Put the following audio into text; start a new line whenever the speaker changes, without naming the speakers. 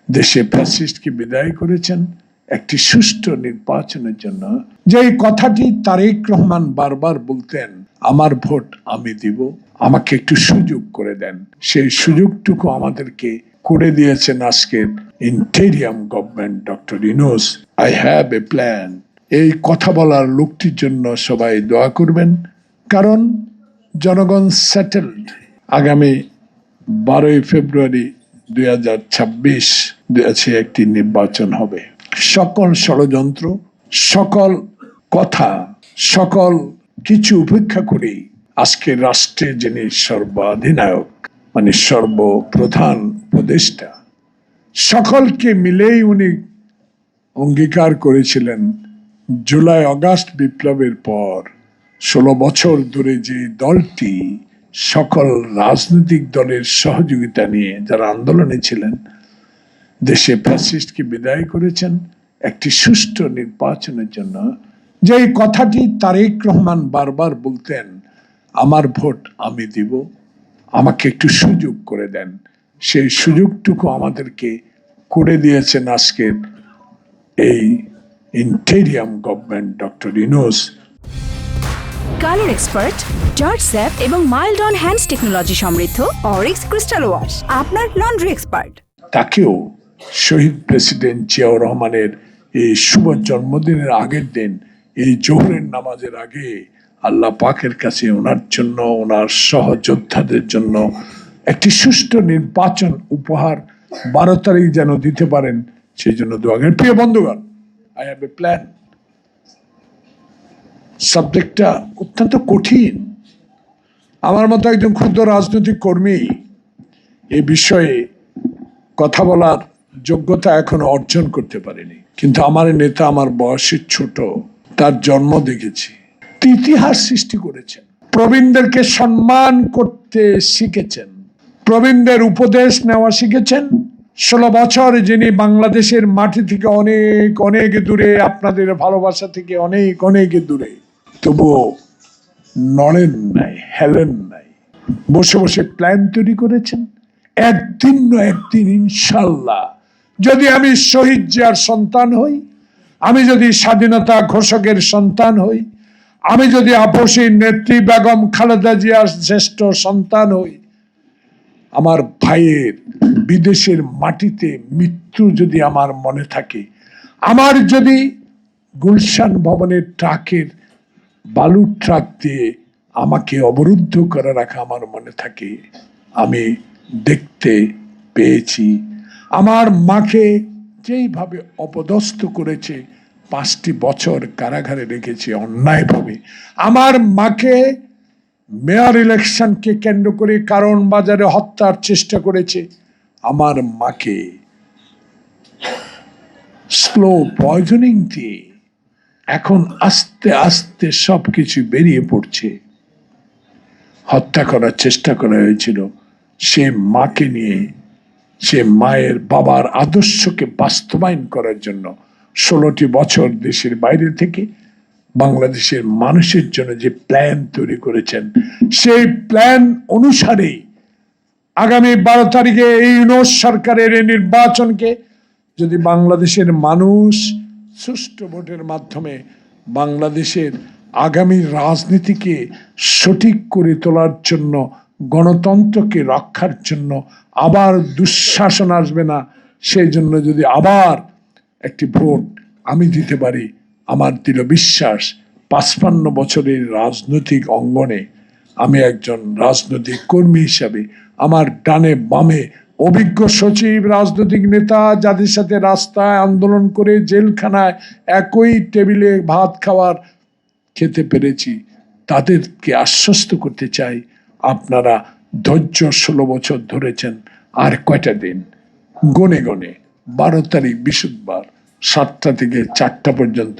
দেশে ফ্যাসিস্টকে বিদায় করেছেন একটি সুষ্ঠু নির্বাচনের জন্য। যে কথাটি তারেক রহমান বারবার বলতেন, আমার ভোট আমি দিব, আমাকে একটু সুযোগ করে দেন, সেই সুযোগটুকু আমাদেরকে করে দিয়েছেন আজকের interim government doctor Yunus. I have a plan, এই কথা বলার লোকটির জন্য সবাই দোয়া করবেন, কারণ জনগণ সেটেলড। আগামী 12 ফেব্রুয়ারি 2026 একটি নির্বাচন হবে। সকল ষড়যন্ত্র, সকল কথা, সকল কিছু উপেক্ষা করে আজকে রাষ্ট্রের যিনি সর্বাধিনায়ক, মানে সর্বপ্রধান উপদেষ্টা, সকলকে মিলেই উনি অঙ্গীকার করেছিলেন জুলাই আগস্ট বিপ্লবের পর 16 বছর ধরে যে দলটি সকল রাজনৈতিক দলের সহযোগিতা নিয়ে যারা আন্দোলনে ছিলেন, দেশে ফ্যাসিস্টকে বিদায় করেছেন একটি সুষ্ঠু নির্বাচনের জন্য। যে কথাটি তারেক রহমান বারবার বলতেন, আমার ভোট আমি দিব, আমাকে একটু সুযোগ করে দেন, সেই সুযোগটুকু আমাদেরকে করে দিয়েছেন আজকের এই interim government doctor Yunus.
Colour expert, George sap এবং মাইল্ড অন হ্যান্ডস টেকনোলজি সমৃদ্ধ অরিক্স ক্রিস্টাল ওয়াশ আপনার লন্ড্রি এক্সপার্ট।
তাকেও শহীদ প্রেসিডেন্ট জিয়াউর রহমানের এই শুভ জন্মদিনের আগের দিন, এই জোহরের নামাজের আগে আল্লাহ পাকের কাছে ওনার জন্য, ওনার সহযোদ্ধাদের জন্য একটি সুষ্ঠু নির্বাচন উপহার 12 তারিখ যেন দিতে পারেন, সেই জন্য দোয়া করেন। প্রিয় বন্ধুগণ, আই হ্যাভ এ প্ল্যান। সাবজেক্টটা অত্যন্ত কঠিন। আমার মতো একজন ক্ষুদ্র রাজনৈতিক কর্মী এ বিষয়ে কথা বলার যোগ্যতা এখনো অর্জন করতে পারেনি, কিন্তু আমার নেতা আমার বয়সের ছোট, তার জন্ম দেখেছি, ইতিহাস সৃষ্টি করেছেন, প্রবীণদেরকে সম্মান করতে শিখেছেন, প্রবীণদের উপদেশ নেওয়া শিখেছেন। 16 বছর যিনি বাংলাদেশের মাটি থেকে অনেক অনেক দূরে, আপনাদের ভালোবাসা থেকে অনেক অনেক দূরে, তবুও নড়েন নাই, হেলেন নাই, বসে বসে প্ল্যান তৈরি করেছেন। একদিন না একদিন ইনশাল্লাহ, যদি আমি শহীদ জিয়ার সন্তান হই, আমি যদি স্বাধীনতা ঘোষকের সন্তান হই, আমি যদি আপসী নেত্রী বেগম খালেদা জিয়ার জ্যেষ্ঠ সন্তান হই, আমার ভাইয়ের বিদেশের মাটিতে মৃত্যু যদি আমার মনে থাকে, আমার যদি গুলশান ভবনের ট্রাকের বালুর ট্রাক দিয়ে আমাকে অবরুদ্ধ করে রাখা আমার মনে থাকে, আমি দেখতে পেয়েছি আমার মাকে যেইভাবে অপদস্থ করেছে, 5টি বছর কারাগারে রেখেছে অন্যায়ভাবে। আমার মাকে মেয়র ইলেকশনকে কেন্দ্র করে কারণ বাজারে হত্যার চেষ্টা করেছে। আমার মাকে স্লো পয়জনিং দিয়ে এখন আস্তে আস্তে সবকিছু বেরিয়ে পড়ছে, হত্যা করার চেষ্টা করা হয়েছিল। সে মাকে নিয়ে, সে মায়ের বাবার আদর্শকে বাস্তবায়ন করার জন্য 16টি বছর দেশের বাইরে থেকে বাংলাদেশের মানুষের জন্য যে প্ল্যান তৈরি করেছেন, সেই প্ল্যান অনুসারেই আগামী 12 তারিখে এই ইউনূস সরকারের এই নির্বাচনকে যদি বাংলাদেশের মানুষ সুষ্ঠু ভোটের মাধ্যমে বাংলাদেশের আগামী রাজনীতিকে সঠিক করে তোলার জন্য, গণতন্ত্রকে রক্ষার জন্য, আবার দুঃশাসন আসবে না, সেই জন্য যদি আবার একটি ভোট আমি দিতে পারি, আমার দৃঢ় বিশ্বাস 55 বছরের রাজনৈতিক অঙ্গনে আমি একজন রাজনৈতিক কর্মী হিসাবে, আমার ডানে বামে অভিজ্ঞ সচিব, রাজনৈতিক নেতা, যাদের সাথে রাস্তায় আন্দোলন করে জেলখানায় একই টেবিলে ভাত খেতে পেরেছি, তাদেরকে আশ্বস্ত করতে চাই, আপনারা ধৈর্য 16 বছর ধরেছেন, আর কয়টা দিন গনে গনে 12 তারিখ বৃহস্পতিবার 7টা থেকে 4টা পর্যন্ত